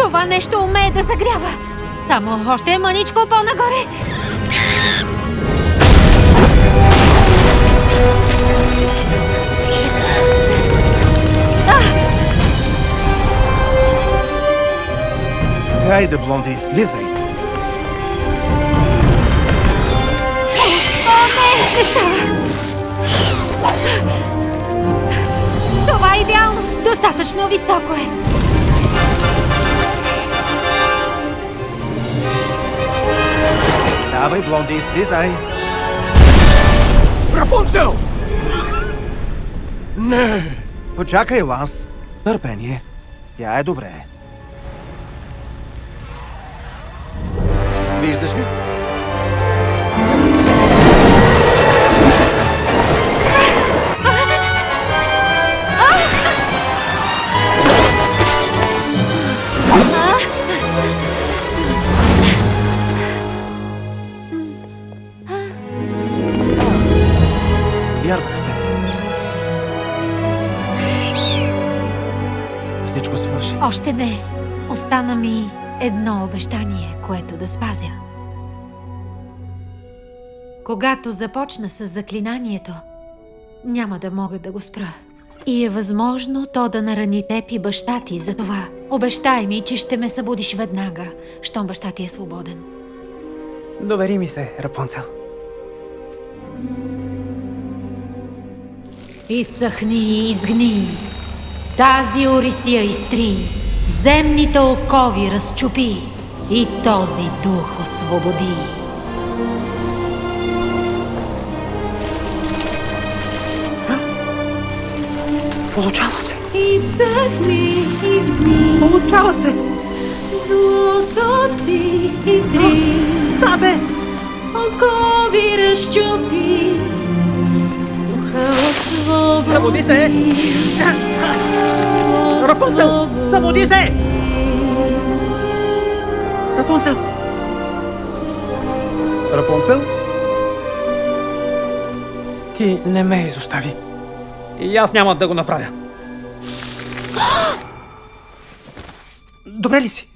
Това нещо умее да загрява. Само още мъничко по-нагоре. Хайде, Блонди, слизай! О, не става! Това е идеално! Достатъчно високо е! Давай, Блонди, слизай! Рапунцел! Не! Почакай, Ланс. Търпение. Тя е добре. Виждаш ли? Вярвах в теб. Всичко свърши. Още не. Остана ми едно обещание, което да спазя. Когато започна с заклинанието, няма да мога да го спра. И е възможно то да нарани теб и баща ти. Затова обещай ми, че ще ме събудиш веднага, щом баща ти е свободен. Довери ми се, Рапунцел. Изсъхни и изгни. Тази орисия изтри. Земните окови разчупи. И този дух освободи. Получава се. Изсъхни, изгни. Получава се. Злото ти изтри. Таде! Окови разчупи. Духа освободи. Събуди се! Рапунцел! Събуди се! Рапунцел! Рапунцел? Ти не ме изостави. И аз няма да го направя. Добре ли си?